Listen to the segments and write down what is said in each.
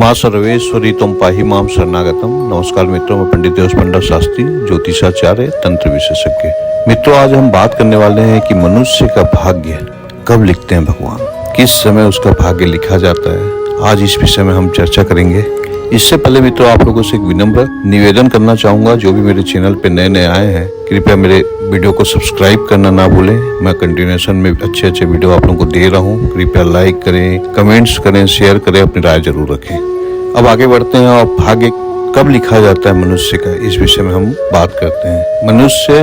माँ सर्वेश्वरी तुम पाहि माम शरणागतम। नमस्कार मित्रों, मैं पंडित देवस्पंडा शास्त्री, ज्योतिषाचार्य, तंत्र विशेषज्ञ। मित्रों, आज हम बात करने वाले हैं कि मनुष्य का भाग्य कब लिखते हैं भगवान, किस समय उसका भाग्य लिखा जाता है। आज इस विषय में हम चर्चा करेंगे। इससे पहले मित्रों, आप लोगों से एक विनम्र निवेदन करना चाहूंगा। जो भी मेरे चैनल पे नए नए आए हैं, कृपया मेरे वीडियो को सब्सक्राइब करना ना भूलें। मैं कंटिन्यूएशन में अच्छे वीडियो आप लोगों को दे रहा हूँ। कृपया लाइक करें, कमेंट्स करें, शेयर करें, अपनी राय जरूर रखें। अब आगे बढ़ते हैं और भाग्य कब लिखा जाता है मनुष्य का, इस विषय में हम बात करते हैं। मनुष्य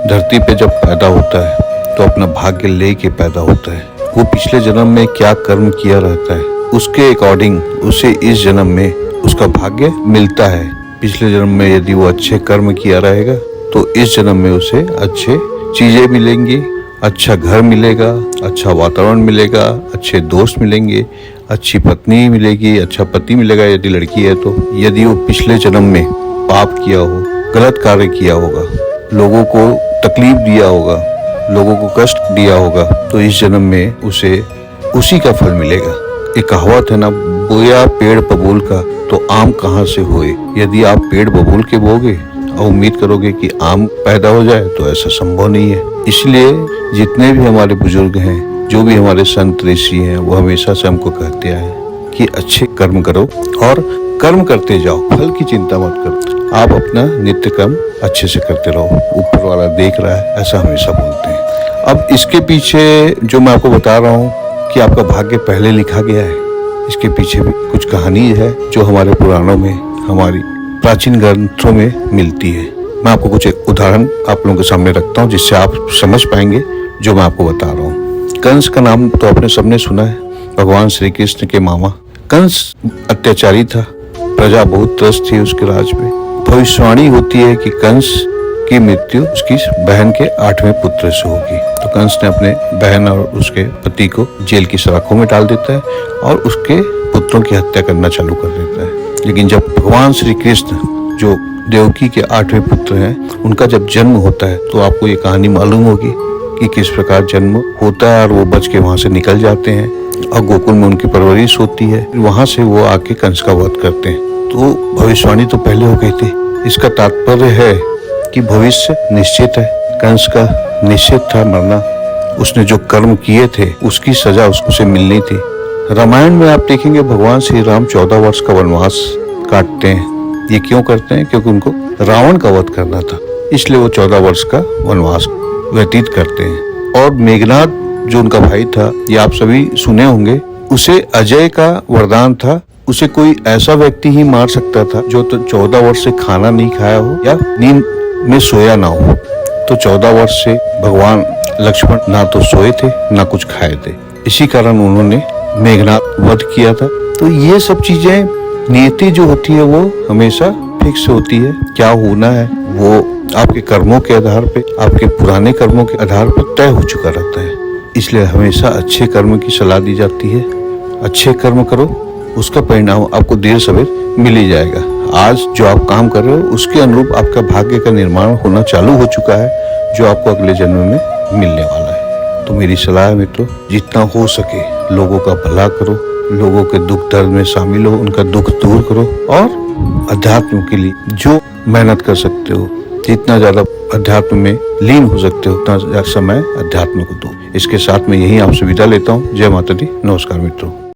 धरती पे जब पैदा होता है तो अपना भाग्य लेके पैदा होता है। वो पिछले जन्म में क्या कर्म किया रहता है, उसके अकॉर्डिंग उसे इस जन्म में उसका भाग्य मिलता है। पिछले जन्म में यदि वो अच्छे कर्म किया रहेगा तो इस जन्म में उसे अच्छे चीजें मिलेंगी, अच्छा घर मिलेगा, अच्छा वातावरण मिलेगा, अच्छे दोस्त मिलेंगे, अच्छी पत्नी मिलेगी, अच्छा पति मिलेगा यदि लड़की है तो। यदि वो पिछले जन्म में पाप किया हो, गलत कार्य किया होगा, लोगों को तकलीफ दिया होगा, लोगों को कष्ट दिया होगा, तो इस जन्म में उसे उसी का फल मिलेगा। एक कहावत है ना, बोया पेड़ बबूल का तो आम कहाँ से होए। यदि आप पेड़ बबूल के बोगे और उम्मीद करोगे कि आम पैदा हो जाए तो ऐसा संभव नहीं है। इसलिए जितने भी हमारे बुजुर्ग हैं, जो भी हमारे संत ऋषि हैं, वो हमेशा से हमको कहते आए कि अच्छे कर्म करो और कर्म करते जाओ, फल की चिंता मत करो। आप अपना नित्य कर्म अच्छे से करते रहो, ऊपर वाला देख रहा है, ऐसा हमेशा बोलते हैं। अब इसके पीछे जो मैं आपको बता रहा हूँ कि आपका भाग्य पहले लिखा गया है, इसके पीछे भी कुछ कहानी है जो हमारे पुराणों में, हमारी प्राचीन ग्रंथों में मिलती है। मैं आपको कुछ एक उदाहरण आप लोगों के सामने रखता हूँ जिससे आप समझ पाएंगे जो मैं आपको बता रहा हूँ। कंस का नाम तो आपने सबने सुना है, भगवान श्री कृष्ण के मामा। कंस अत्याचारी था, प्रजा बहुत त्रस्त थी उसके राज में। भविष्यवाणी होती है कि कंस की मृत्यु उसकी बहन के 8वें पुत्र से होगी। तो कंस ने अपने बहन और उसके पति को जेल की सलाखों में डाल देता है और उसके पुत्रों की हत्या करना चालू कर देता है। लेकिन जब भगवान श्री कृष्ण, जो देवकी के 8वें पुत्र हैं, उनका जब जन्म होता है तो आपको ये कहानी मालूम होगी कि किस प्रकार जन्म होता है और वो बच के वहां से निकल जाते हैं और गोकुल में उनकी परवरिश होती है। वहां से वो आके कंस का वध करते हैं। तो भविष्यवाणी तो पहले हो गई थी। इसका तात्पर्य है कि भविष्य निश्चित है। कंस का निश्चित था मरना। उसने जो कर्म किए थे उसकी सजा उसे मिलनी थी। रामायण में आप देखेंगे भगवान श्री राम 14 वर्ष का वनवास काटते हैं। ये क्यों करते हैं? क्योंकि उनको रावण का वध करना था, इसलिए वो 14 वर्ष का वनवास व्यतीत करते हैं। और मेघनाद जो उनका भाई था, ये आप सभी सुने होंगे, उसे अजय का वरदान था। उसे कोई ऐसा व्यक्ति ही मार सकता था जो तो 14 वर्ष से खाना नहीं खाया हो या नींद में सोया ना हो। तो 14 वर्ष से भगवान लक्ष्मण ना तो सोए थे ना कुछ खाए थे, इसी कारण उन्होंने मेघनाद वध किया था। तो ये सब चीजें, नियति जो होती है वो हमेशा फिक्स होती है। क्या होना है वो आपके कर्मों के आधार पे, आपके पुराने कर्मों के आधार पर तय हो चुका रहता है। इसलिए हमेशा अच्छे कर्म की सलाह दी जाती है। अच्छे कर्म करो, उसका परिणाम आपको देर सवेर मिल ही जाएगा। आज जो आप काम कर रहे हो उसके अनुरूप आपका भाग्य का निर्माण होना चालू हो चुका है, जो आपको अगले जन्म में मिलने वाला है। तो मेरी सलाह है मित्रों, जितना हो सके लोगों का भला करो, लोगों के दुख दर्द में शामिल हो, उनका दुख दूर करो और अध्यात्म के लिए जो मेहनत कर सकते हो, जितना ज्यादा अध्यात्म में लीन हो सकते हो, उतना समय अध्यात्म को दो। इसके साथ में यही आपसे विदा लेता हूँ। जय माता दी। नमस्कार मित्रों।